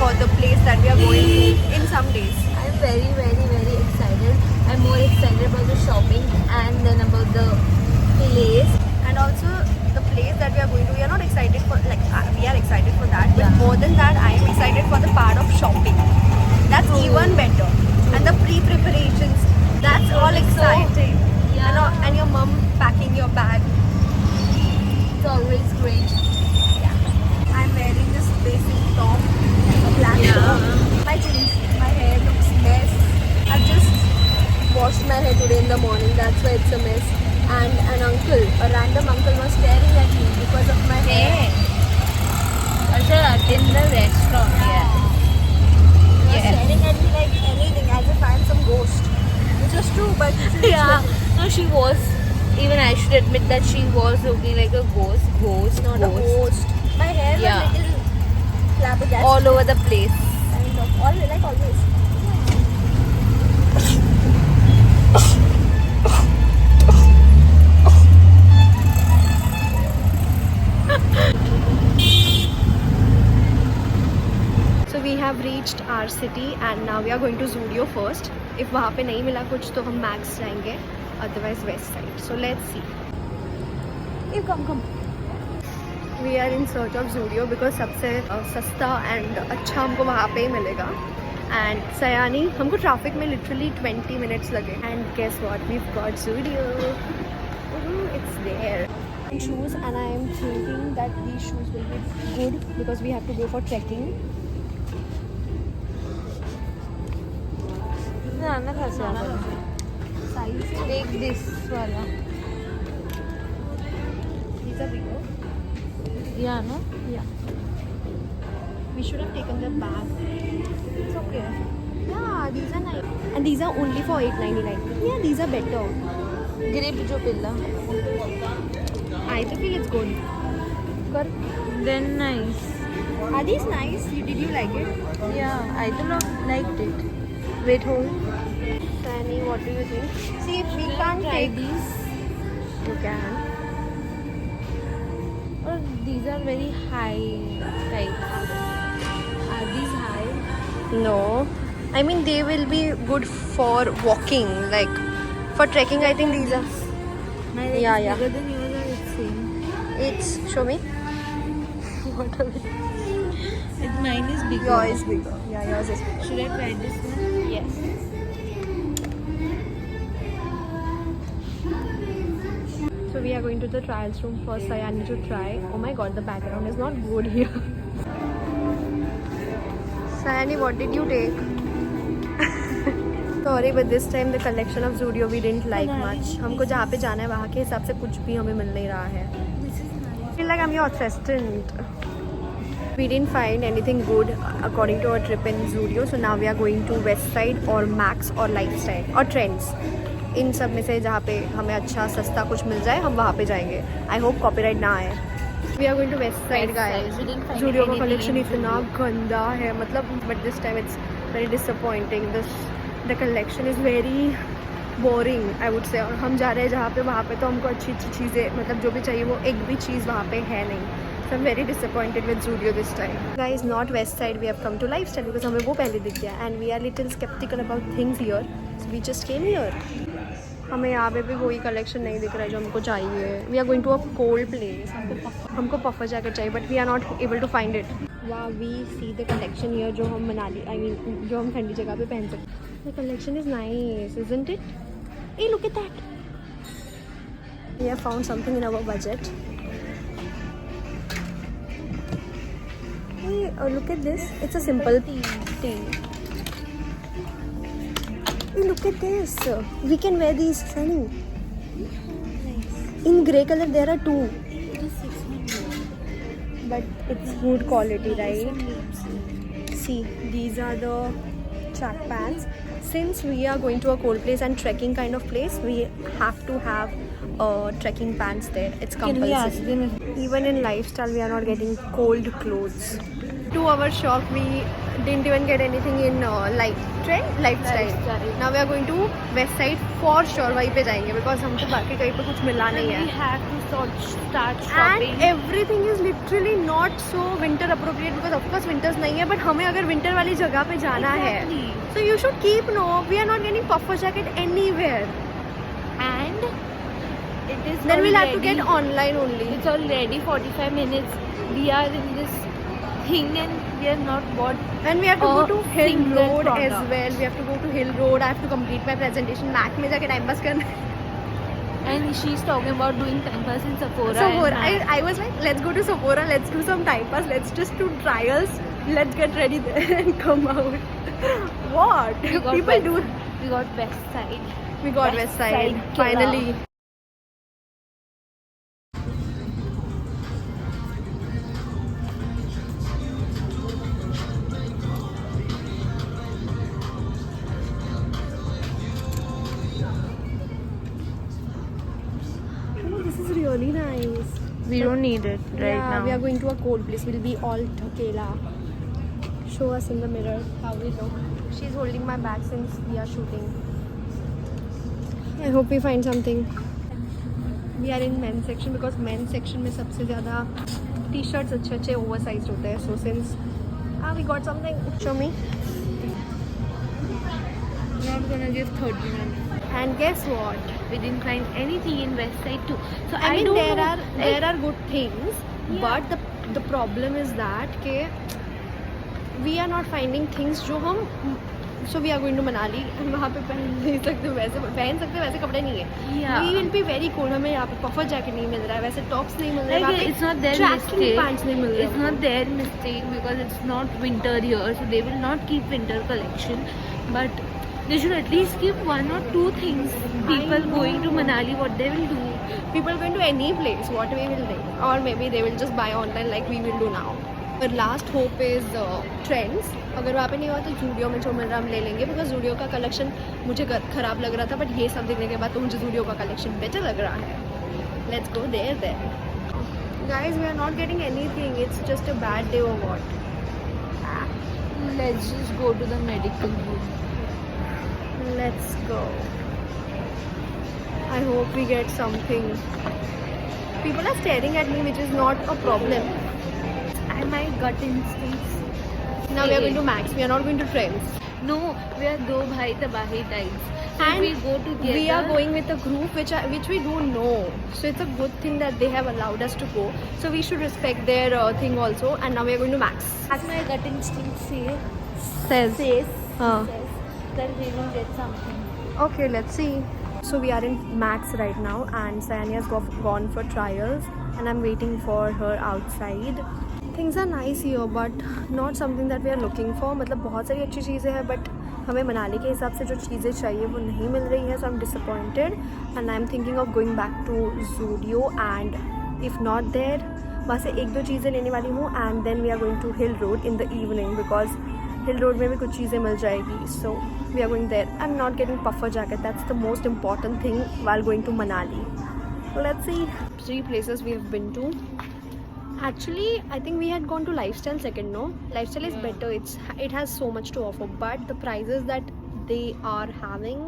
for the place that we are going to in some days. I'm very, very, very excited. I'm more excited about the shopping and then about the place. And also the place that we are going to, we are not excited for, like we are excited for that, but more than that I am excited for the part of shopping. That's even better. And the pre-preparations, that's all exciting. And your mom packing your bag. It's always great. I'm wearing this basic top, a black top, my jeans, my hair looks mess. I've just washed my hair today in the morning, that's why it's a mess. And a random uncle was staring at me because of my hair. Also in the restaurant, He was staring at me like anything, as if I'm some ghost. Which was true, but No, she was. Even I should admit that she was looking like a ghost. not a ghost. My hair was little flabbergasted. All over the place. Kind of. Like always. So we have reached our city and now we are going to Zudio first. If वहाँ पे नहीं मिला कुछ तो हम Max जाएंगे. Otherwise West Side. So let's see. Hey, come. We are in search of Zudio because सबसे सस्ता and अच्छा हमको वहाँ पे ही मिलेगा. And Sayani, हमको traffic में literally 20 minutes लगे. And guess what? We've got Zudio. It's there. Shoes, and I am thinking that these shoes will be good because we have to go for trekking. Size. Take this wala. These are bigger. Yeah, no? Yeah. We should have taken the bag. It's okay. Yeah, these are nice. And these are only for $8.99. Yeah, these are better. Grip jo pilla. I feel it's good. Then nice. Are these nice? Did you like it? Yeah, I do not liked it. Wait, hold. Sunny, what do you think? See, if we can't Try take these. you can. Or these are very high types. Are these high? No. I mean, they will be good for walking. Like, for trekking, I think these are. My leg Yeah, is yeah. bigger than yours or it's same? It's. Show me. What are it? Mine is bigger. Yours is bigger. Yeah, yours is bigger. Should I try this one? Yes. So we are going to the trials room for Sayani to try. Oh my god, the background is not good here. Sayani, what did you take? Sorry, but this time the collection of Zudio we didn't like much. हमको जहाँ पे जाना है वहाँ के हिसाब से कुछ भी हमें मिल नहीं रहा है. I feel like I'm your assistant. We didn't find anything good according to our trip in Zudio. So now we are going to West Side or Max or Lifestyle or Trends. इन सब में से जहाँ पे हमें अच्छा सस्ता कुछ मिल जाए हम वहाँ पे जाएंगे. I hope copyright ना आए. We are going to West Side, guys. Zudio का collection इतना गंदा है मतलब, but this time it's very disappointing. The collection is very boring, I would say. और हम जा रहे हैं जहाँ पे वहाँ पे तो हमको अच्छी चीज़ें मतलब जो भी चाहिए वो एक भी चीज़ वहाँ पे है नहीं. So I'm very disappointed with Zudio this time. Guys, not West Side. We have come to Lifestyle because हमें वो पहले दिख गया. And we are little skeptical about things here. So we just came here. हमें यहाँ पे भी कोई कलेक्शन नहीं दिख रहा है जो हमको चाहिए. We are going to a cold place. हमको puffer jacket चाहिए, but we are not able to find it. Wow, we see the collection here जो हम मनाली, I mean जो हम ठंडी जगह पे पहन सकते. The collection is nice, isn't it? Hey, look at that. We have found something in our budget. Hey, look at this. It's a simple tee. Hey, look at this. We can wear these, Sunny. Nice. In grey color, there are two. It is 600. But it's good quality, right? See, these are the track pants. Since we are going to a cold place and trekking kind of place, we have to have trekking pants there. It's compulsory. Can we ask them? Even in Lifestyle, we are not getting cold clothes. To our shock, we didn't even get anything in lifestyle. Lifestyle. Now we are going to west side for sure. वहीं पे जाएंगे because हमको बाकी कहीं पे कुछ मिला नहीं है. We have to start shopping. And everything is literally not so winter appropriate because of course winters नहीं है, but हमें अगर winter वाली जगह पे जाना है, so you should keep we are not getting puffer jacket anywhere. And it is Then we'll have to already- get online only. It's already 45 minutes. We are in this thing and we are not bought. And we have to go to Hill single Road product. as well. We have to go to Hill Road. I have to complete my presentation. Mac में जाके time pass करना है. And she's talking about doing time pass in Sephora. Sephora. and I was like, let's go to Sephora. Let's do some time pass. Let's just do trials. Let's get ready there and come out. What? We got People do. We got West Side. We got West West Side. Side killer. Finally. Oh, this is really nice. We don't need it right Yeah, now. we are going to a cold place. We'll be all Takela. Show us in the mirror how we look. She's holding my bag since we are shooting. I hope we find something. We are in men's section because men's section में सबसे ज़्यादा t-shirts अच्छे oversized होते हैं. So since we got something. Show me. Not gonna give 30 minutes. And guess what? We didn't find anything in West Side too. So I mean don't there know, are good things, Yeah. but the problem is that के we are not finding things जो हम so we are going to Manali and वहाँ पे पहन नहीं सकते वैसे कपड़े नहीं है. Yeah. We will be very cold. हमें यहाँ पे puffer jacket नहीं मिल रहा है, वैसे tops नहीं मिल रहे हैं, Like, वहाँ पे it's not their tracking mistake. pants नहीं मिल रहे It's हैं. not their mistake because it's not winter here, so they will not keep winter collection. But they should at least keep one or two things. People going to Manali, what they will do. People going to any place, what we will do, or maybe they will just buy online like we will do now. But last hope is trends. अगर वहाँ पे नहीं हुआ तो जूडियो में जो मिल रहा हम ले लेंगे बिकॉज जूडियो का कलेक्शन मुझे ख़राब लग रहा था बट ये सब देखने के बाद तो मुझे जूडियो का कलेक्शन बेटर लग रहा है. Let's go there then. Guys, we are not getting anything. It's just a bad day or what? Let's just go to the medical room. Let's go. I hope we get something. People are staring at me, which is not a problem. And my gut instincts. Now we are going to Max. We are not going to Trends. No, we are do bhai tabahi types. So And we go together. We are going with a group which we don't know. So it's a good thing that they have allowed us to go. So we should respect their thing also. And now we are going to Max. As my gut instinct Says. says Huh. that we will get something. Okay, let's see. So we are in Max right now and Sayani has gone for trials and I'm waiting for her outside. Things are nice here but not something that we are looking for. मतलब बहुत सारी अच्छी चीज़ें हैं but हमें मनाली के हिसाब से जो चीज़ें चाहिए वो नहीं मिल रही है. So I'm disappointed and I'm thinking of going back to Zudio and if not there वहाँ से एक दो चीज़ें लेने वाली हूँ and then we are going to Hill Road in the evening because Hill Road में भी कुछ चीज़ें मिल जाएगी. So we are going there. I'm not getting puffer jacket. That's the most important thing while going to Manali. So let's see. 3 places we have been to. Actually, I think we had gone to Lifestyle second, no? Lifestyle is better. It has so much to offer. But the prices that they are having,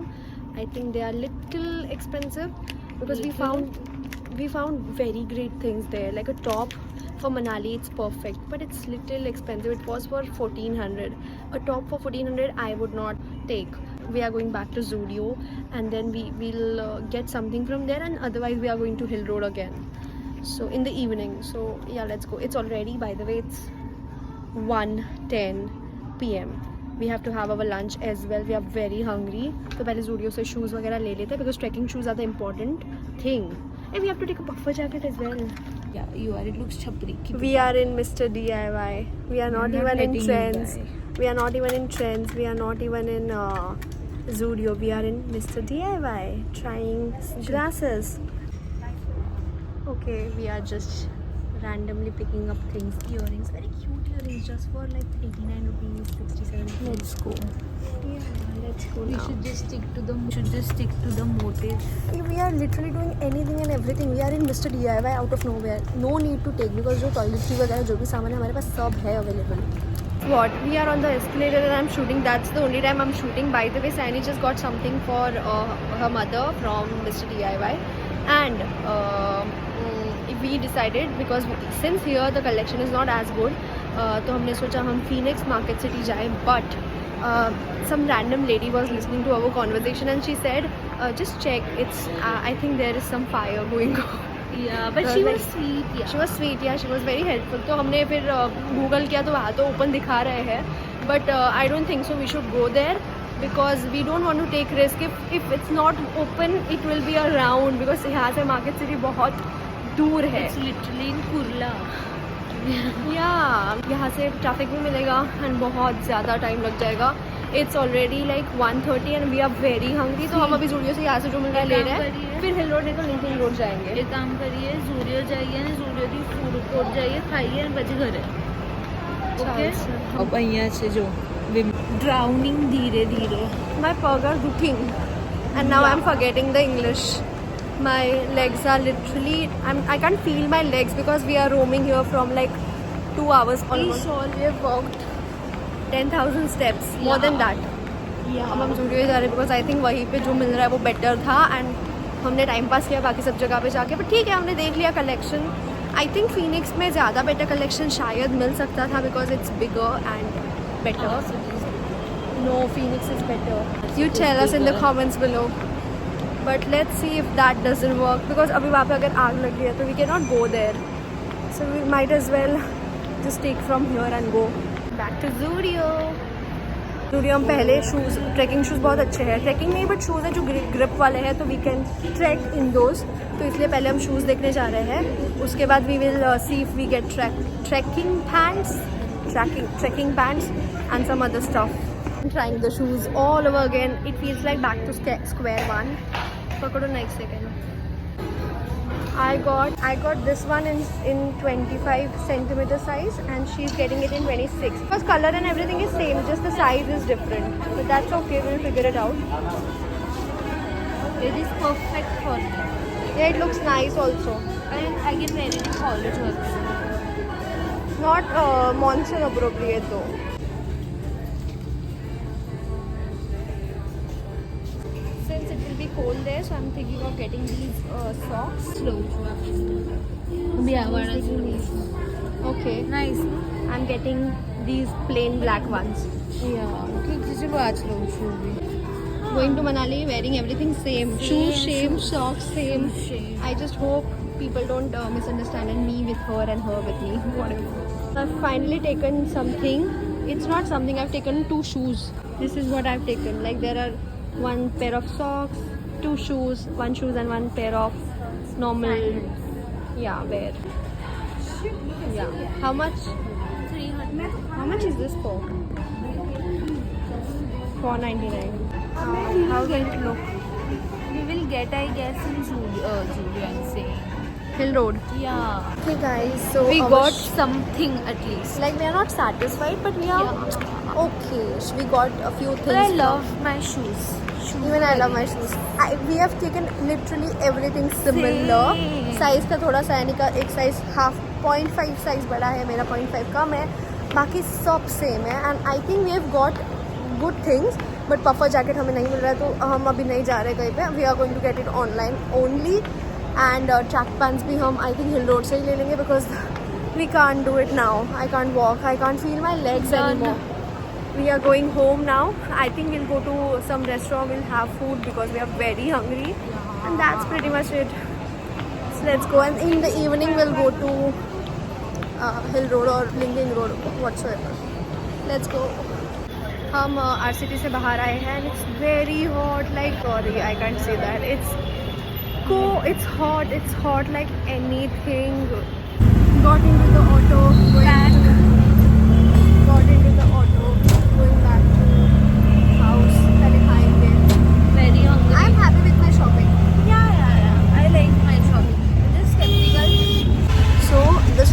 I think they are little expensive because we found very great things there. Like a top for Manali, it's perfect, but it's little expensive. It was for 1400. A top for 1400 I would not take. We are going back to Zudio and then we will get something from there and otherwise we are going to Hill Road again. So in the evening. So yeah, let's go. It's already, by the way, it's 1:10 p.m. We have to have our lunch as well. We are very hungry. तो पहले Zudio से shoes वगैरह ले लेते हैं because trekking shoes are the important thing. And we have to take a puffer jacket as well. Yeah, you are. It looks chapri. We are in Mr. DIY. We are not even in Trends. We are not even in Trends. We are not even in Zudio. We are in Mr. DIY trying glasses. Okay, we are just randomly picking up things, earrings, very cute earrings, just for like 89 rupees, 67 rupees. Let's go. Yeah, let's go We now. should just stick to the motive. We are literally doing anything and everything. We are in Mr. DIY out of nowhere. No need to take because जो toiletry वगैरह जो भी सामान है हमारे पास सब है available. What? We are on the escalator and I'm shooting. That's the only time I'm shooting. By the way, Sani just got something for her mother from Mr. DIY, and we decided because since here the collection is not as good, तो हमने सोचा हम Phoenix Market City जाएं. But some random lady was listening to our conversation and she said, just check. It's I think there is some fire going on. Yeah, but she was sweet. Yeah. She was sweet, yeah. She was very helpful. तो हमने फिर Google किया तो वहाँ तो open दिखा रहे हैं, but I don't think so. We should go there because we don't want to take risk. If it's not open, it will be around because यहाँ से मार्केट सिटी बहुत दूर है. It's literally in Kurla. Yeah, यहाँ से traffic भी मिलेगा and बहुत ज़्यादा टाइम लग जाएगा. It's already like 1:30 and we are very hungry. तो हम अभी जूडियो से यहाँ से जो मिल रहा है ले रहे हैं. फिर हिल रोड नहीं तो लिंकिंग रोड जाएंगे. एक काम करिए, जूडियो जाइए ना, जूडियो की फूड कोर्ट जाइए, खाइए और बजे घरे. ओके. अब અહીંયા છે જો drowning ધીરે ધીરે. My paws are duking and now I'm forgetting the English. My legs are literally I can't feel my legs because we are roaming here from like 2 hours almost. We have walked 10,000 steps, more than that. अब हम जूडियो जा रहे हैं because I think वहीं पे जो मिल रहा है वो बेटर था एंड हमने टाइम पास किया बाकी सब जगह पे जाके. बट ठीक है, हमने देख लिया कलेक्शन. आई थिंक फिनिक्स में ज़्यादा बेटर कलेक्शन शायद मिल सकता था because it's bigger and better. No, Phoenix is better. You tell us in the comments below. But let's see if that doesn't work because अभी वहाँ पे अगर आग लग गई है तो we can not go there. So we might as well just take from here and go back to Zudio. Zudio हम पहले शूज़, ट्रैकिंग शूज़ बहुत अच्छे हैं. ट्रैकिंग नहीं बट शूज़ है जो ग्रिप वाले हैं तो we can trek in those. तो इसलिए पहले हम शूज़ देखने जा रहे हैं. उसके बाद we will see if we get trekking pants and some other stuff. Trying the shoes all over again. It feels like back to square one. पकड़ो ना एक second. I got this one in 25 centimeter size and she's getting it in 26. Because color and everything is same, just the size is different. But that's okay, we'll figure it out. It is perfect for me. Yeah, it looks nice also. And I can wear it in college also. Not monsoon appropriate though. Since it will be cold there, so I'm thinking of getting these socks. Slow. Yeah, Okay. nice. I'm getting these plain black ones. Yeah. ठीक है, चलो आज लो शू भी. Going to Manali, wearing everything same. Shoes same, socks same. I just hope people don't misunderstand and me with her and her with me. Whatever. I've finally taken something. It's not something. I've taken 2 shoes. This is what I've taken. Like there are 1 pair of socks, 2 shoes, 1 shoes and 1 pair of normal. Yeah, wear. Yeah. How much? 300. How much is this for? 499. How will it look? We will get, I guess, in Julia and say. Hill Road. Yeah. Okay guys, so We our got something at least. like we are not satisfied but we are okay. So we got a few things. But I love my shoes. Even I love my shoes. We have taken literally everything similar. Same. Size का थोड़ा सा यानी का एक size half 0.5 size बड़ा है, मेरा 0.5 कम है, बाकी सब same है. And I think we have got good things. But puffer jacket हमें नहीं मिल रहा है तो हम अभी नहीं जा रहे कहीं पे. We are going to get it online only. And track pants भी हम I think Hill Road से ही ले लेंगे because we can't do it now. I can't walk. I can't feel my legs anymore. We are going home now. I think we'll go to some restaurant. We'll have food because we are very hungry. And that's pretty much it. So let's go. And in the evening we'll go to Hill Road or Linking Road, whatsoever. Let's go. हम our city से बाहर आए हैं and it's very hot. Like sorry, I can't say that. It's hot like anything. Got into the auto, going back to house. पहले खाएंगे. Very hungry. I'm happy with my shopping. Yeah. I like my shopping. It is skeptical. So the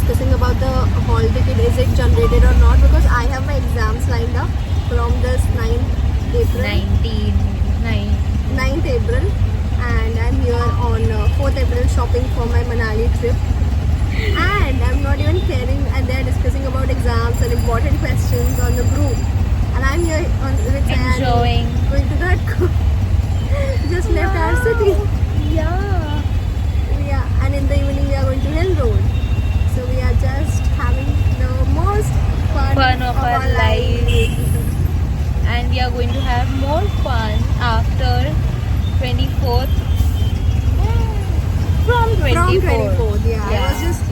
discussing about the hall ticket. Is it generated or not? Because I have my exams lined up from this 9th April. 9th April, and I'm here on 4th April shopping for my Manali trip. And I'm not even caring, and they're discussing about exams and important questions on the group. And I'm here on with Sayan, Enjoying. going to Ghatko. Just left our city. Yeah. Yeah, and in the evening we are going to Hill Road. So we are just having the most fun Of our lives. And we are going to have more fun after 24th. From 24th. From 24th, yeah. I was just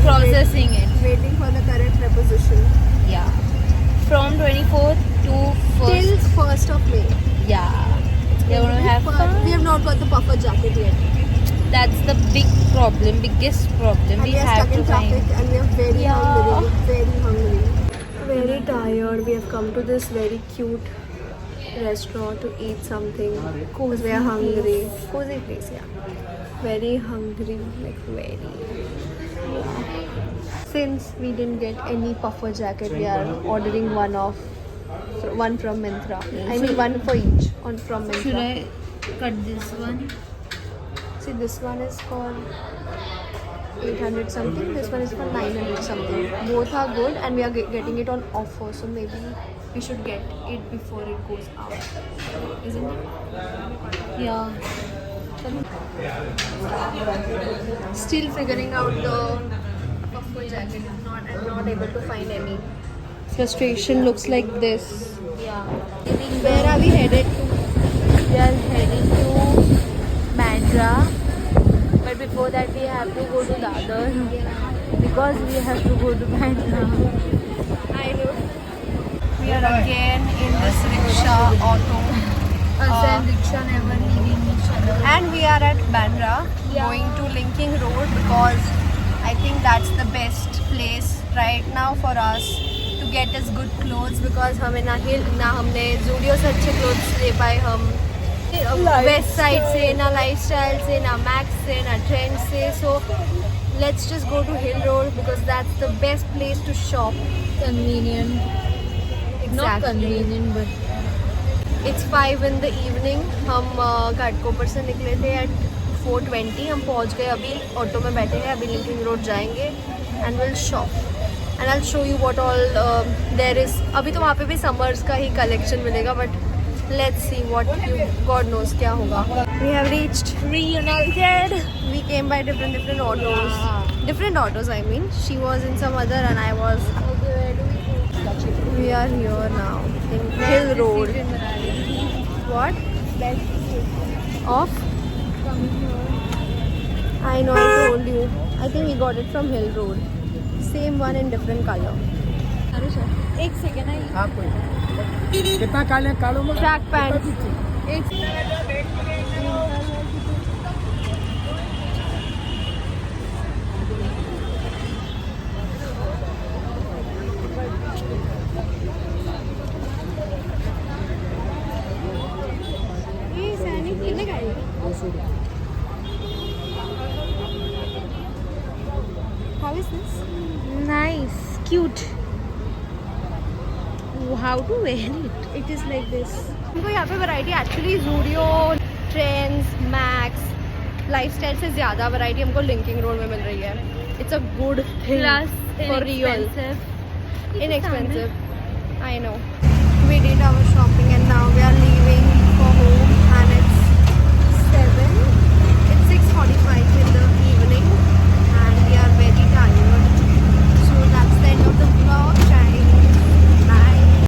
processing it. waiting for the correct preposition. Yeah. From 24th to Till 1st. 1st of May. Yeah. We're going to have But fun. we have not got the puffer jacket yet. That's the big problem, biggest problem. And we are have stuck in to find. traffic and we are very Yeah. hungry. Very hungry. Very tired. We have come to this very cute restaurant to eat something. Because we are hungry. Cozy place, yeah. Very hungry. Like very. Since we didn't get any puffer jacket, we are ordering one from Myntra. I mean one for each from Myntra. Should I cut this one? See, this one is for 800 something, this one is for 900 something. Both are good and we are getting it on offer, so maybe we should get it before it goes out. Isn't it? Yeah. Still figuring out the puffer jacket. I'm not able to find any. Frustration looks like this. Yeah. Where are we headed to? We are heading to Bandra. But before that we have to go to Dadar. Because we have to go to Bandra. I know. We are again in this rickshaw auto. Us and rickshaw never leaving each other. And we are at Bandra, going to Linking Road because I think that's the best place right now for us to get us good clothes because हमें ना हमने Zudio से अच्छे clothes ले पाए हम West Side से ना Lifestyle से ना Max से ना Trend से, so let's just go to Hill Road because that's the best place to shop. Convenient. Not Exactly. convenient, but It's 5 in the evening. हम घाटकोपर से निकले थे at 4:20. हम पहुंच गए, अभी ऑटो में बैठे हैं, अभी लिंकिंग रोड जाएंगे and we'll shop. And I'll show you what all there is. अभी तो वहाँ पे भी summers का ही collection मिलेगा, but let's see what God knows क्या होगा. We have reached. reunited. We came by different autos. Different autos, I mean. She was in some other and I was. Okay, where do we go? We are here now in Hill Road. What? Off? I know, I told you. I think we got it from Hill Road. Same one in different color. एक second I. हाँ कोई कितना काले कालों में Track pants. एक ये सैनिक कितने का है? How is this? nice, cute. How to wear it? It is like this. हमको यहाँ पे variety actually Zudio, Trends, Max, Lifestyle से ज़्यादा वैरायटी हमको लिंकिंग रोड में मिल रही है. It's a good thing. Plus for real. inexpensive. Inexpensive. I know. We did our shopping and now we are leaving